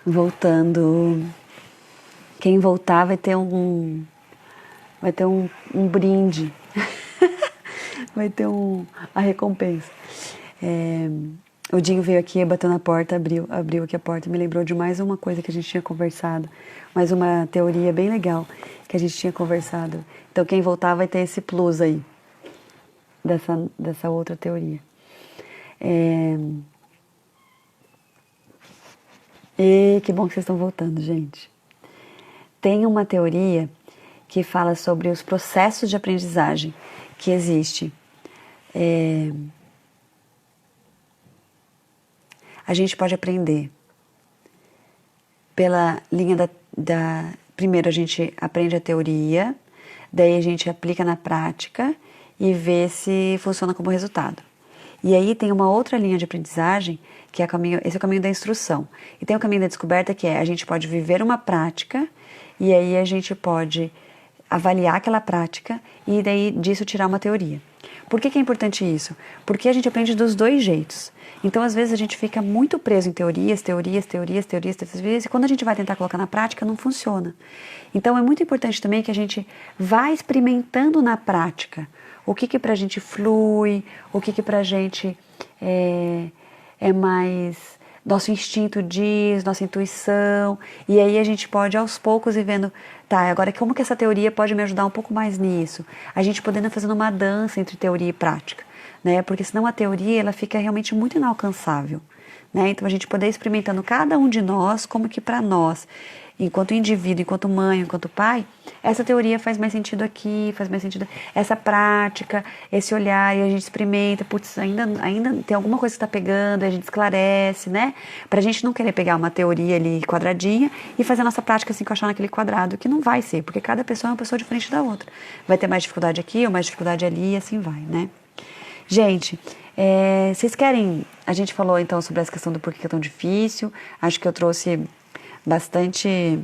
Voltando. Quem voltar vai ter um brinde. Vai ter a recompensa. O Dinho veio aqui, bateu na porta, abriu aqui a porta, me lembrou de mais uma coisa que a gente tinha conversado, mais uma teoria bem legal que a gente tinha conversado. Então quem voltar vai ter esse plus aí, dessa outra teoria. E que bom que vocês estão voltando, gente. Tem uma teoria que fala sobre os processos de aprendizagem que existe. A gente pode aprender pela linha primeiro a gente aprende a teoria, daí a gente aplica na prática e vê se funciona como resultado. E aí tem uma outra linha de aprendizagem, que é esse é o caminho da instrução. E tem o caminho da descoberta, que é a gente pode viver uma prática e aí a gente pode avaliar aquela prática e daí disso tirar uma teoria. Por que é importante isso? Porque a gente aprende dos dois jeitos. Então, às vezes, a gente fica muito preso em teorias, e quando a gente vai tentar colocar na prática, não funciona. Então, é muito importante também que a gente vá experimentando na prática o que pra gente flui, o que pra gente é mais nosso instinto diz, nossa intuição, e aí a gente pode aos poucos ir vendo, tá, agora como que essa teoria pode me ajudar um pouco mais nisso? A gente podendo fazer uma dança entre teoria e prática, né? Porque senão a teoria ela fica realmente muito inalcançável, né? Então a gente poder ir experimentando cada um de nós, como que para nós, enquanto indivíduo, enquanto mãe, enquanto pai, essa teoria faz mais sentido aqui, faz mais sentido essa prática, esse olhar, e a gente experimenta, putz, ainda tem alguma coisa que está pegando, a gente esclarece, né? Pra gente não querer pegar uma teoria ali quadradinha e fazer a nossa prática se encaixar naquele quadrado, que não vai ser, porque cada pessoa é uma pessoa diferente da outra. Vai ter mais dificuldade aqui ou mais dificuldade ali e assim vai, né? Gente, vocês querem... A gente falou então sobre essa questão do porquê é tão difícil, acho que eu trouxe bastante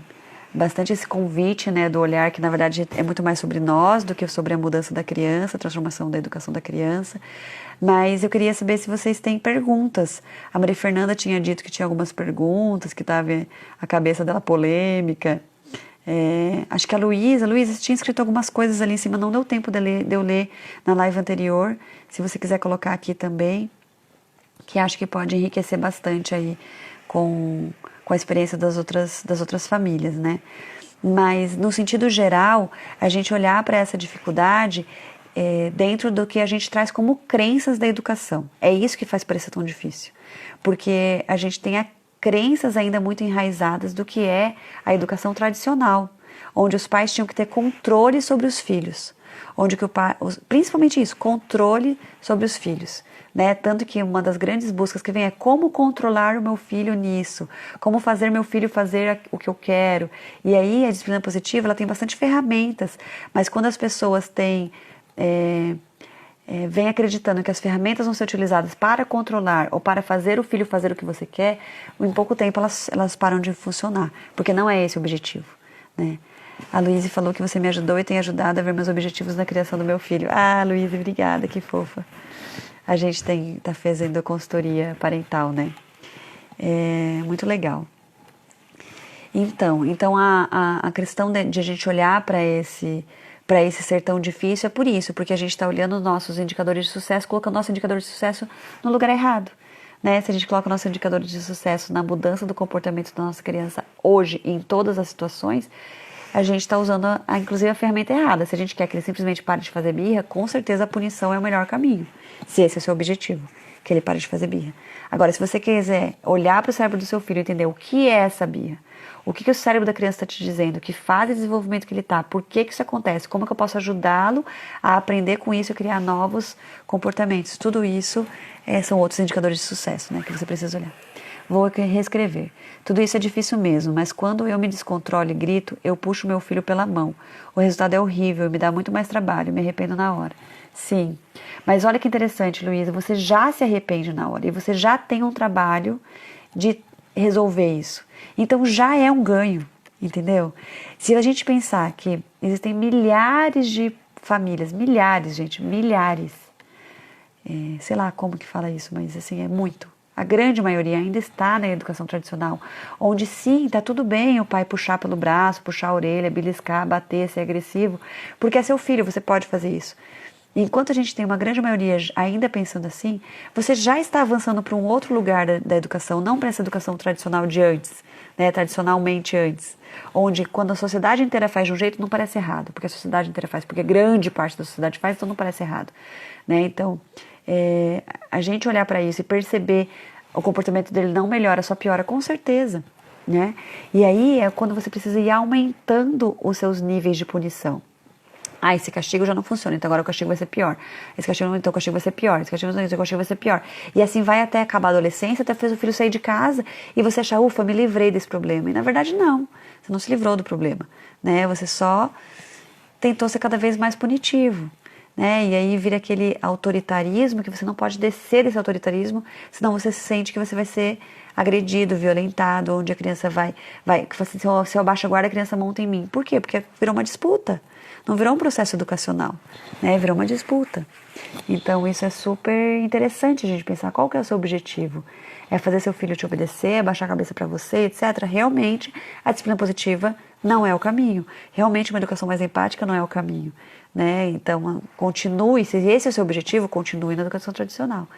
esse convite, né, do olhar que na verdade é muito mais sobre nós do que sobre a mudança da criança, a transformação da educação da criança. Mas eu queria saber se vocês têm perguntas. A Maria Fernanda tinha dito que tinha algumas perguntas, que estava a cabeça dela polêmica. Acho que a Luísa tinha escrito algumas coisas ali em cima, não deu tempo de eu ler na live anterior. Se você quiser colocar aqui também, que acho que pode enriquecer bastante aí com a experiência das outras famílias, né? Mas, no sentido geral, a gente olhar para essa dificuldade dentro do que a gente traz como crenças da educação. É isso que faz parecer tão difícil. Porque a gente tem crenças ainda muito enraizadas do que é a educação tradicional, onde os pais tinham que ter controle sobre os filhos. Onde que principalmente isso, controle sobre os filhos. Né? Tanto que uma das grandes buscas que vem é como controlar o meu filho nisso, como fazer meu filho fazer o que eu quero. E aí a disciplina positiva ela tem bastante ferramentas, mas quando as pessoas vêm acreditando que as ferramentas vão ser utilizadas para controlar ou para fazer o filho fazer o que você quer, em pouco tempo elas param de funcionar, porque não é esse o objetivo, né? A Luísa falou que você me ajudou e tem ajudado a ver meus objetivos na criação do meu filho. Ah, Luísa, obrigada, que fofa. A gente tá fazendo consultoria parental, né? É muito legal. Então a questão de a gente olhar para esse ser tão difícil é por isso, porque a gente está olhando os nossos indicadores de sucesso, colocando nosso indicador de sucesso no lugar errado. Né? Se a gente coloca nossos indicadores de sucesso na mudança do comportamento da nossa criança hoje, em todas as situações, a gente está usando, inclusive, a ferramenta errada. Se a gente quer que ele simplesmente pare de fazer birra, com certeza a punição é o melhor caminho. Se esse é o seu objetivo, que ele pare de fazer birra. Agora, se você quiser olhar para o cérebro do seu filho e entender o que é essa birra, o que o cérebro da criança está te dizendo, que fase de desenvolvimento que ele está, por que isso acontece, como que eu posso ajudá-lo a aprender com isso e criar novos comportamentos. Tudo isso são outros indicadores de sucesso, né, que você precisa olhar. Vou reescrever. Tudo isso é difícil mesmo, mas quando eu me descontrolo e grito, eu puxo meu filho pela mão. O resultado é horrível e me dá muito mais trabalho, me arrependo na hora. Sim, mas olha que interessante, Luísa, você já se arrepende na hora e você já tem um trabalho de resolver isso. Então já é um ganho, entendeu? Se a gente pensar que existem milhares de famílias, milhares, gente, milhares, sei lá como que fala isso, mas assim, é muito. a grande maioria ainda está na educação tradicional, onde sim, está tudo bem o pai puxar pelo braço, puxar a orelha, beliscar, bater, ser agressivo, porque é seu filho, você pode fazer isso. Enquanto a gente tem uma grande maioria ainda pensando assim, você já está avançando para um outro lugar da educação, não para essa educação tradicional de antes, né, tradicionalmente antes, onde quando a sociedade inteira faz de um jeito não parece errado, porque a sociedade inteira faz, porque grande parte da sociedade faz, então não parece errado, né? Então, a gente olhar para isso e perceber o comportamento dele não melhora, só piora, com certeza, né? E aí é quando você precisa ir aumentando os seus níveis de punição. Ah, esse castigo já não funciona, então agora o castigo vai ser pior. Esse castigo, então o castigo vai ser pior. Esse castigo, então o castigo vai ser pior. E assim vai até acabar a adolescência, até fez o filho sair de casa e você achar, ufa, me livrei desse problema. E na verdade não, você não se livrou do problema, né? Você só tentou ser cada vez mais punitivo, né? E aí vira aquele autoritarismo que você não pode descer desse autoritarismo, senão você sente que você vai ser agredido, violentado, onde a criança vai que assim, se eu abaixo a guarda, a criança monta em mim. Por quê? Porque virou uma disputa. Não virou um processo educacional, né? Virou uma disputa. Então isso é super interessante a gente pensar qual que é o seu objetivo. É fazer seu filho te obedecer, baixar a cabeça para você, etc. Realmente a disciplina positiva não é o caminho. Realmente uma educação mais empática não é o caminho, né? Então continue, se esse é o seu objetivo, continue na educação tradicional,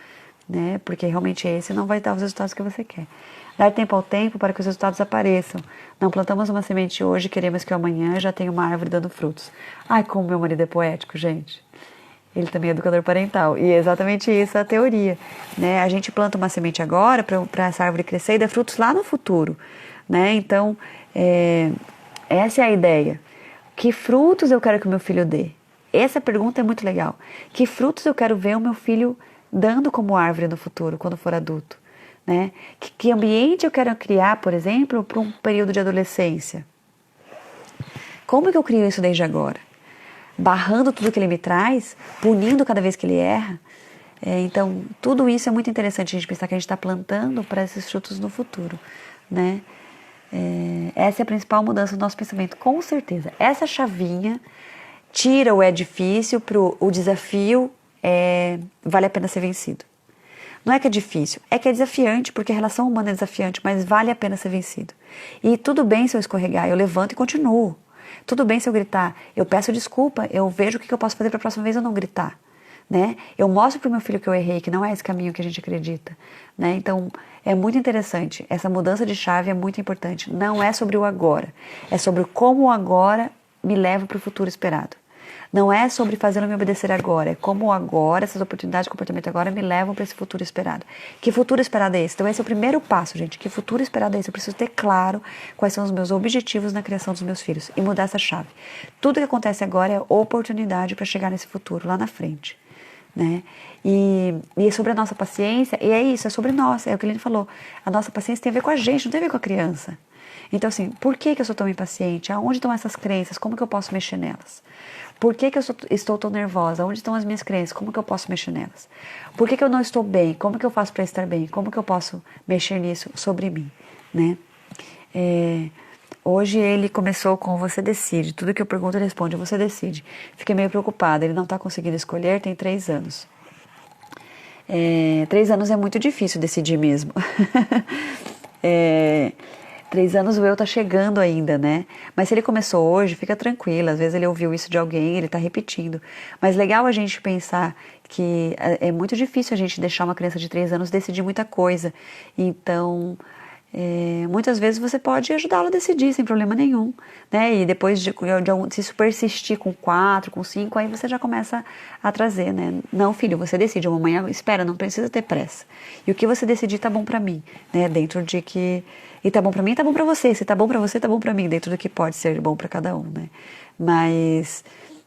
né? Porque realmente esse não vai dar os resultados que você quer. Dar tempo ao tempo para que os resultados apareçam. Não plantamos uma semente hoje, queremos que amanhã já tenha uma árvore dando frutos. Ai, como meu marido é poético, gente. Ele também é educador parental. E é exatamente isso a teoria, né? A gente planta uma semente agora para essa árvore crescer e dar frutos lá no futuro, né? Então, essa é a ideia. Que frutos eu quero que o meu filho dê? Essa pergunta é muito legal. Que frutos eu quero ver o meu filho dando como árvore no futuro, quando for adulto? Né? Que ambiente eu quero criar, por exemplo, para um período de adolescência? Como é que eu crio isso desde agora? Barrando tudo que ele me traz, punindo cada vez que ele erra. Então, tudo isso é muito interessante a gente pensar que a gente está plantando para esses frutos no futuro, né? Essa é a principal mudança do nosso pensamento, com certeza. Essa chavinha tira o é difícil para o desafio vale a pena ser vencido. Não é que é difícil, é que é desafiante, porque a relação humana é desafiante, mas vale a pena ser vencido. E tudo bem se eu escorregar, eu levanto e continuo. Tudo bem se eu gritar, eu peço desculpa, eu vejo o que eu posso fazer para a próxima vez eu não gritar. Né? Eu mostro para o meu filho que eu errei, que não é esse caminho que a gente acredita. Né? Então, é muito interessante. Essa mudança de chave é muito importante. Não é sobre o agora, é sobre como o agora me leva para o futuro esperado. Não é sobre fazê-lo me obedecer agora, é como agora, essas oportunidades de comportamento agora me levam para esse futuro esperado. Que futuro esperado é esse? Então esse é o primeiro passo, gente. Que futuro esperado é esse? Eu preciso ter claro quais são os meus objetivos na criação dos meus filhos e mudar essa chave. Tudo que acontece agora é oportunidade para chegar nesse futuro, lá na frente. Né? E sobre a nossa paciência, e é isso, é sobre nós, é o que ele falou. A nossa paciência tem a ver com a gente, não tem a ver com a criança. Então assim, por que eu sou tão impaciente? Aonde estão essas crenças? Como que eu posso mexer nelas? Por que eu estou tão nervosa? Onde estão as minhas crenças? Como que eu posso mexer nelas? Por que eu não estou bem? Como que eu faço para estar bem? Como que eu posso mexer nisso sobre mim? Né? Hoje ele começou com você decide. Tudo que eu pergunto ele responde, você decide. Fiquei meio preocupada, ele não está conseguindo escolher, tem 3 anos. 3 anos é muito difícil decidir mesmo. 3 anos o eu tá chegando ainda, né? Mas se ele começou hoje, fica tranquila. Às vezes ele ouviu isso de alguém, ele tá repetindo. Mas legal a gente pensar que é muito difícil a gente deixar uma criança de 3 anos decidir muita coisa. Então, muitas vezes você pode ajudá-lo a decidir sem problema nenhum, né? E depois se isso persistir com 4, com 5, aí você já começa a trazer, né? Não, filho, você decide. A mamãe espera, não precisa ter pressa. E o que você decidir tá bom pra mim, né? Dentro de que... E tá bom pra mim, tá bom pra você. Se tá bom pra você, tá bom pra mim. Dentro do que pode ser bom pra cada um, né? Mas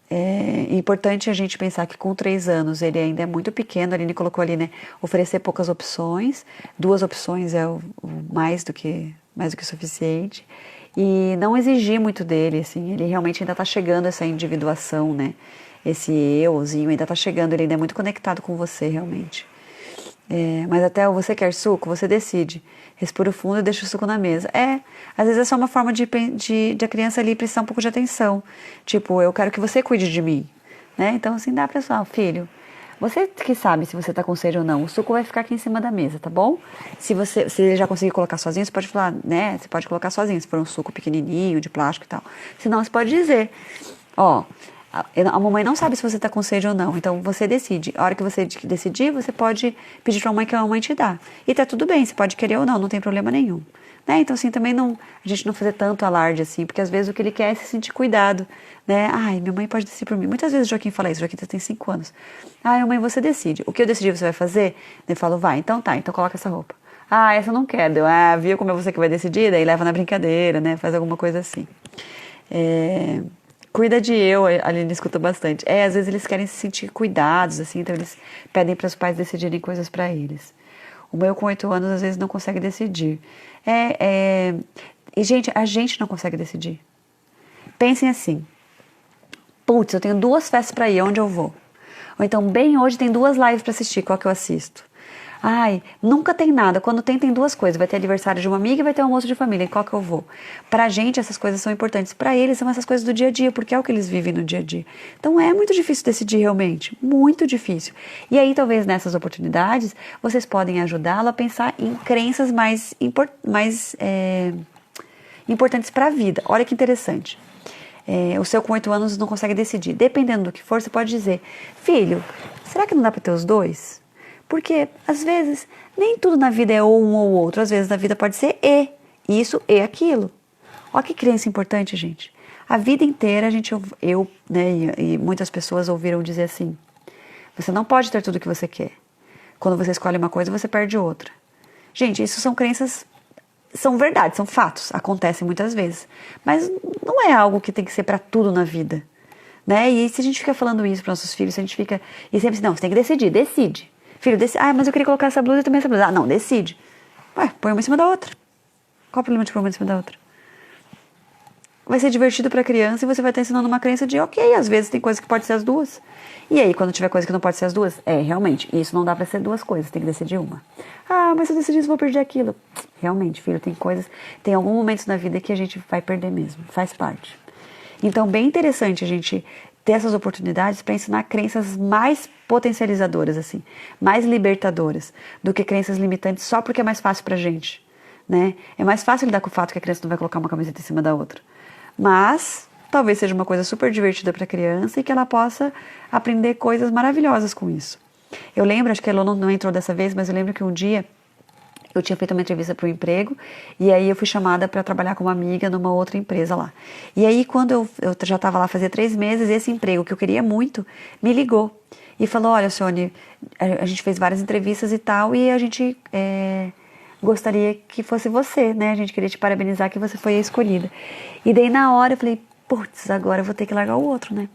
é importante a gente pensar que com 3 anos ele ainda é muito pequeno. A Aline colocou ali, né? Oferecer poucas opções. 2 opções é o mais do que suficiente. E não exigir muito dele, assim. Ele realmente ainda tá chegando essa individuação, né? Esse euzinho ainda tá chegando. Ele ainda é muito conectado com você, realmente. Mas até você quer suco, você decide. Respira fundo e deixa o suco na mesa. Às vezes é só uma forma de a criança ali precisar um pouco de atenção. Tipo, eu quero que você cuide de mim. Né? Então, assim, dá pra falar, filho, Você que sabe se você tá com sede ou não, o suco vai ficar aqui em cima da mesa, tá bom? Se já conseguir colocar sozinho, você pode falar, né? Você pode colocar sozinho, se for um suco pequenininho, de plástico e tal. Senão, você pode dizer, ó, a mamãe não sabe se você tá com sede ou não, então você decide. A hora que você decidir, você pode pedir pra mãe que a mamãe te dá. E tá tudo bem, você pode querer ou não, não tem problema nenhum. Né? Então, assim, também não, a gente não fazer tanto alarde, assim, porque às vezes o que ele quer é se sentir cuidado, né? Ai, minha mãe pode decidir por mim. Muitas vezes o Joaquim fala isso, o Joaquim tem 5 anos. Ai, mãe, você decide. O que eu decidi você vai fazer? Eu falo, vai, então tá, então coloca essa roupa. Ah, essa eu não quero. Viu como é você que vai decidir? Daí leva na brincadeira, né? Faz alguma coisa assim. Cuida de eu, a Aline escuta bastante. Às vezes eles querem se sentir cuidados, assim, então eles pedem para os pais decidirem coisas para eles. O meu com 8 anos às vezes não consegue decidir. E, gente, a gente não consegue decidir. Pensem assim. Putz, eu tenho 2 festas para ir, onde eu vou? Ou então, bem hoje tem 2 lives para assistir, qual que eu assisto? Ai, nunca tem nada. Quando tem 2 coisas. Vai ter aniversário de uma amiga e vai ter almoço de família. Em qual que eu vou? Pra gente, essas coisas são importantes. Pra eles, são essas coisas do dia a dia, porque é o que eles vivem no dia a dia. Então, é muito difícil decidir realmente. Muito difícil. E aí, talvez, nessas oportunidades, vocês podem ajudá-lo a pensar em crenças mais importantes para a vida. Olha que interessante. O seu com 8 anos não consegue decidir. Dependendo do que for, você pode dizer, filho, será que não dá para ter os 2? Porque, às vezes, nem tudo na vida é ou um ou outro. Às vezes, na vida pode ser isso e aquilo. Olha que crença importante, gente. A vida inteira, né, e muitas pessoas ouviram dizer assim, você não pode ter tudo o que você quer. Quando você escolhe uma coisa, você perde outra. Gente, isso são crenças, são verdades, são fatos. Acontecem muitas vezes. Mas não é algo que tem que ser para tudo na vida. Né? E se a gente fica falando isso para nossos filhos, a gente fica... E sempre assim, não, você tem que decidir, decide. Filho, mas eu queria colocar essa blusa e também essa blusa. Não, decide. Põe uma em cima da outra. Qual o problema de pôr uma em cima da outra? Vai ser divertido para a criança e você vai estar ensinando uma crença de, ok, às vezes tem coisa que pode ser as 2. E aí, quando tiver coisa que não pode ser as 2, realmente, isso não dá para ser 2 coisas, tem que decidir uma. Mas se eu decidir isso, eu vou perder aquilo. Realmente, filho, tem alguns momentos na vida que a gente vai perder mesmo, faz parte. Então, bem interessante a gente ter essas oportunidades para ensinar crenças mais potencializadoras, assim, mais libertadoras, do que crenças limitantes só porque é mais fácil pra gente, né? É mais fácil lidar com o fato que a criança não vai colocar uma camiseta em cima da outra. Mas talvez seja uma coisa super divertida para a criança e que ela possa aprender coisas maravilhosas com isso. Eu lembro, acho que a Elô não entrou dessa vez, mas eu lembro que um dia eu tinha feito uma entrevista para um emprego e aí eu fui chamada para trabalhar com uma amiga numa outra empresa lá. E aí quando eu já estava lá fazia 3 meses, esse emprego que eu queria muito me ligou e falou, olha, Sônia, a gente fez várias entrevistas e tal e a gente gostaria que fosse você, né? A gente queria te parabenizar que você foi a escolhida. E daí na hora eu falei, putz, agora eu vou ter que largar o outro, né?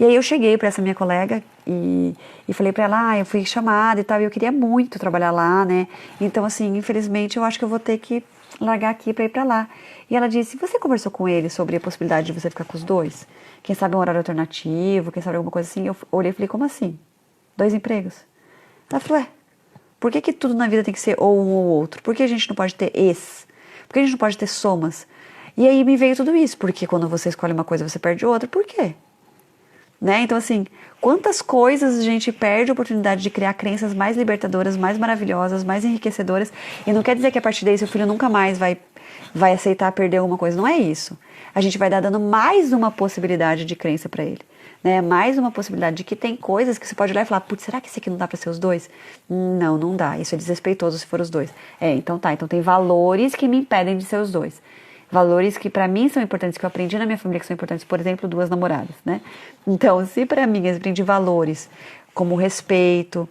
E aí eu cheguei para essa minha colega e falei para ela, eu fui chamada e tal, e eu queria muito trabalhar lá, né? Então, assim, infelizmente eu acho que eu vou ter que largar aqui para ir para lá. E ela disse, você conversou com ele sobre a possibilidade de você ficar com os 2? Quem sabe um horário alternativo, quem sabe alguma coisa assim? Eu olhei e falei, como assim? 2 empregos? Ela falou, por que tudo na vida tem que ser ou um ou outro? Por que a gente não pode ter Por que a gente não pode ter somas? E aí me veio tudo isso, porque quando você escolhe uma coisa, você perde outra. Por quê? Né? Então, assim, quantas coisas a gente perde a oportunidade de criar crenças mais libertadoras, mais maravilhosas, mais enriquecedoras. E não quer dizer que a partir daí seu filho nunca mais vai aceitar perder alguma coisa. Não é isso. A gente vai dar dando mais uma possibilidade de crença para ele. Né? Mais uma possibilidade de que tem coisas que você pode olhar e falar, putz, será que esse aqui não dá para ser os 2? Não, não dá. Isso é desrespeitoso se for os 2. Então tá. Então tem valores que me impedem de ser os 2. Valores que para mim são importantes, que eu aprendi na minha família que são importantes, por exemplo, 2 namoradas, né? Então, se para mim eu aprendi valores como o respeito,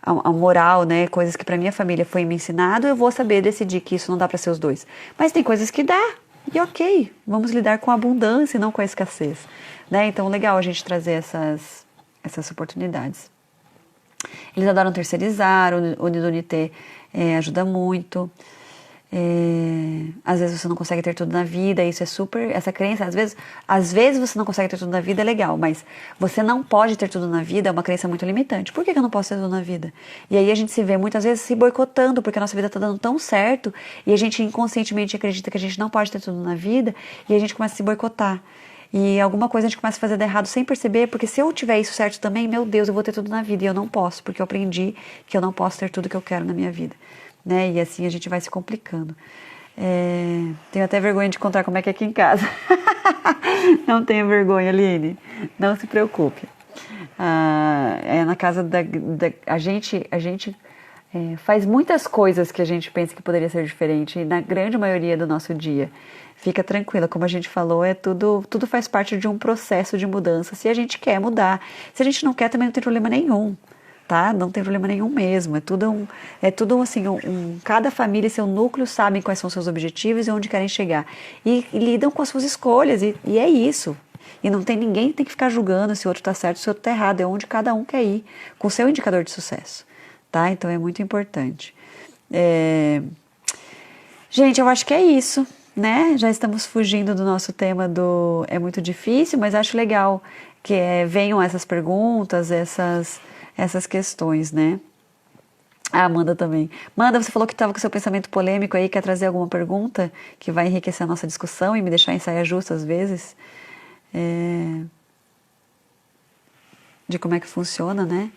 a moral, né? Coisas que para minha família foi me ensinado, eu vou saber decidir que isso não dá para ser os 2. Mas tem coisas que dá, e ok, vamos lidar com a abundância e não com a escassez, né? Então, legal a gente trazer essas oportunidades. Eles adoram terceirizar, o Unidunité ajuda muito. Às vezes você não consegue ter tudo na vida, isso é super, essa crença, às vezes você não consegue ter tudo na vida, é legal, mas você não pode ter tudo na vida é uma crença muito limitante. Por que eu não posso ter tudo na vida? E aí a gente se vê muitas vezes se boicotando, porque a nossa vida tá dando tão certo, e a gente inconscientemente acredita que a gente não pode ter tudo na vida, e a gente começa a se boicotar. E alguma coisa a gente começa a fazer de errado sem perceber, porque se eu tiver isso certo também, meu Deus, eu vou ter tudo na vida e eu não posso, porque eu aprendi que eu não posso ter tudo que eu quero na minha vida, né? E assim a gente vai se complicando. Tenho até vergonha de contar como é que é aqui em casa. Não tenha vergonha, Aline, não se preocupe. Na casa a gente faz muitas coisas que a gente pensa que poderia ser diferente, e na grande maioria do nosso dia. Fica tranquila, como a gente falou, tudo faz parte de um processo de mudança. Se a gente quer mudar, se a gente não quer, também não tem problema nenhum, tá? Não tem problema nenhum mesmo. É tudo assim, cada família e seu núcleo sabem quais são seus objetivos e onde querem chegar. E lidam com as suas escolhas, e é isso. E não tem ninguém que tem que ficar julgando se o outro está certo, se o outro está errado. É onde cada um quer ir, com o seu indicador de sucesso. Tá? Então é muito importante. Gente, eu acho que é isso, né? Já estamos fugindo do nosso tema do é muito difícil, mas acho legal que venham essas perguntas, essas questões, né? A Amanda também. Amanda, você falou que estava com seu pensamento polêmico aí, quer trazer alguma pergunta que vai enriquecer a nossa discussão e me deixar em saia justa às vezes? De como é que funciona, né?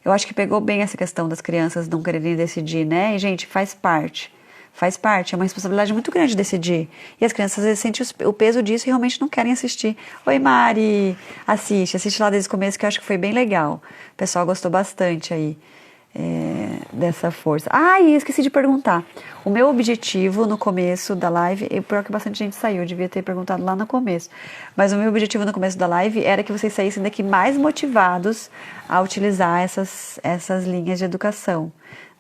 Eu acho que pegou bem essa questão das crianças não quererem decidir, né? E, gente, faz parte. Faz parte. É uma responsabilidade muito grande decidir. E as crianças, às vezes, sentem o peso disso e realmente não querem assistir. Oi, Mari! Assiste lá desde o começo, que eu acho que foi bem legal. O pessoal gostou bastante aí dessa força. E esqueci de perguntar. O meu objetivo no começo da live, e pior que bastante gente saiu, eu devia ter perguntado lá no começo, mas o meu objetivo no começo da live era que vocês saíssem daqui mais motivados a utilizar essas linhas de educação,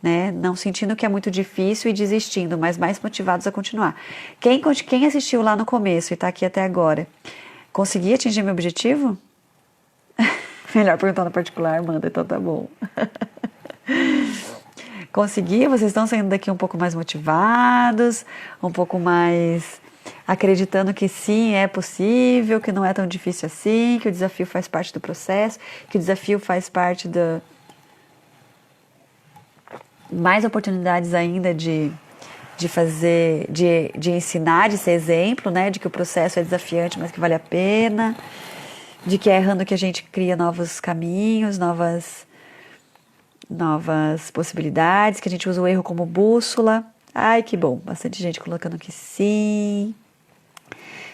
né? Não sentindo que é muito difícil e desistindo, mas mais motivados a continuar. Quem assistiu lá no começo e está aqui até agora, conseguia atingir meu objetivo? Melhor perguntar no particular, manda, então tá bom. Consegui? Vocês estão saindo daqui um pouco mais motivados, um pouco mais acreditando que sim, é possível, que não é tão difícil assim, que o desafio faz parte do processo, que o desafio faz parte da mais oportunidades ainda de fazer, de ensinar, de ser exemplo, né? De que o processo é desafiante, mas que vale a pena, de que é errando que a gente cria novos caminhos, novas possibilidades, que a gente usa o erro como bússola. Ai, que bom, bastante gente colocando que sim.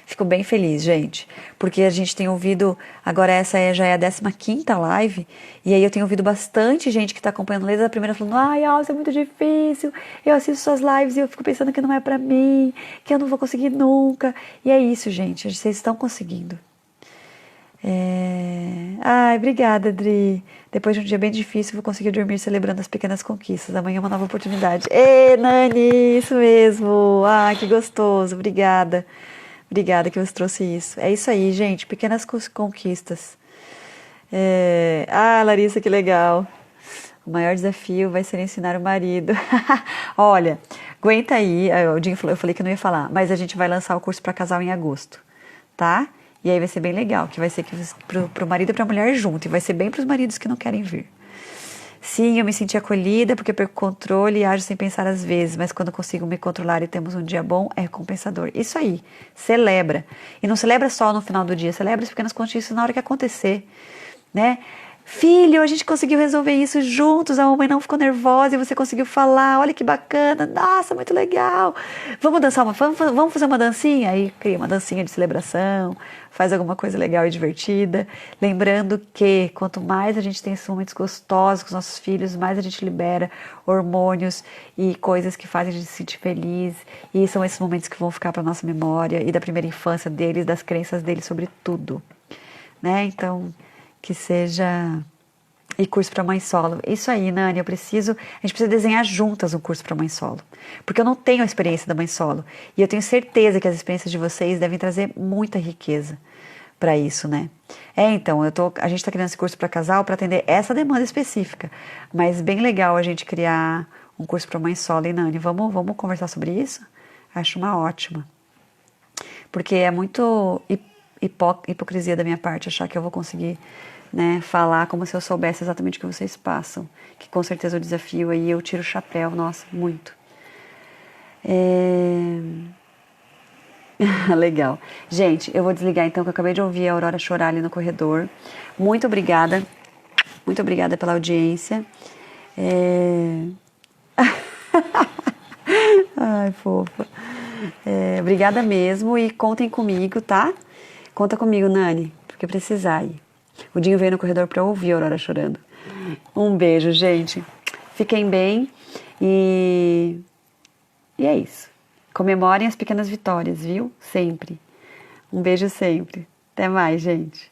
Fico bem feliz, gente, porque a gente tem ouvido, agora essa já é a 15ª live, e aí eu tenho ouvido bastante gente que está acompanhando desde a primeira, falando, Alza, é muito difícil, eu assisto suas lives e eu fico pensando que não é pra mim, que eu não vou conseguir nunca. E é isso, gente, vocês estão conseguindo. Obrigada, Adri. Depois de um dia bem difícil, vou conseguir dormir celebrando as pequenas conquistas. Amanhã é uma nova oportunidade. Nani, isso mesmo. Que gostoso. Obrigada. Obrigada que você trouxe isso. É isso aí, gente. Pequenas conquistas. Larissa, que legal. O maior desafio vai ser ensinar o marido. Olha, aguenta aí. O Dinho falou, eu falei que não ia falar, mas a gente vai lançar o curso para casal em agosto, tá? E aí vai ser bem legal, que vai ser pro marido e pra mulher junto, e vai ser bem pros maridos que não querem vir. Sim, eu me senti acolhida porque perco o controle e ajo sem pensar às vezes, mas quando consigo me controlar e temos um dia bom, é recompensador. Isso aí, celebra. E não celebra só no final do dia, celebra as pequenas conquistas na hora que acontecer, né? Filho, a gente conseguiu resolver isso juntos, a mamãe não ficou nervosa e você conseguiu falar, olha que bacana, nossa, muito legal. Vamos dançar vamos fazer uma dancinha? Aí cria uma dancinha de celebração, faz alguma coisa legal e divertida. Lembrando que quanto mais a gente tem esses momentos gostosos com os nossos filhos, mais a gente libera hormônios e coisas que fazem a gente se sentir feliz. E são esses momentos que vão ficar para nossa memória e da primeira infância deles, das crenças deles sobre tudo, né? Então, que seja... E curso para mãe solo. Isso aí, Nani, a gente precisa desenhar juntas um curso para mãe solo. Porque eu não tenho a experiência da mãe solo. E eu tenho certeza que as experiências de vocês devem trazer muita riqueza para isso, né? Então, a gente está criando esse curso para casal para atender essa demanda específica. Mas bem legal a gente criar um curso para mãe solo, hein, Nani? Vamos conversar sobre isso? Acho uma ótima. Porque é muito hipocrisia da minha parte achar que eu vou conseguir... né, falar como se eu soubesse exatamente o que vocês passam, que com certeza o desafio aí eu tiro o chapéu, nossa, muito. Legal. Gente, eu vou desligar então, que eu acabei de ouvir a Aurora chorar ali no corredor. Muito obrigada. Muito obrigada pela audiência. É... Ai, fofa. Obrigada mesmo e contem comigo, tá? Conta comigo, Nani, porque precisar aí. O Dinho veio no corredor pra ouvir a Aurora chorando. Um beijo, gente. Fiquem bem e... E é isso. Comemorem as pequenas vitórias, viu? Sempre. Um beijo sempre. Até mais, gente.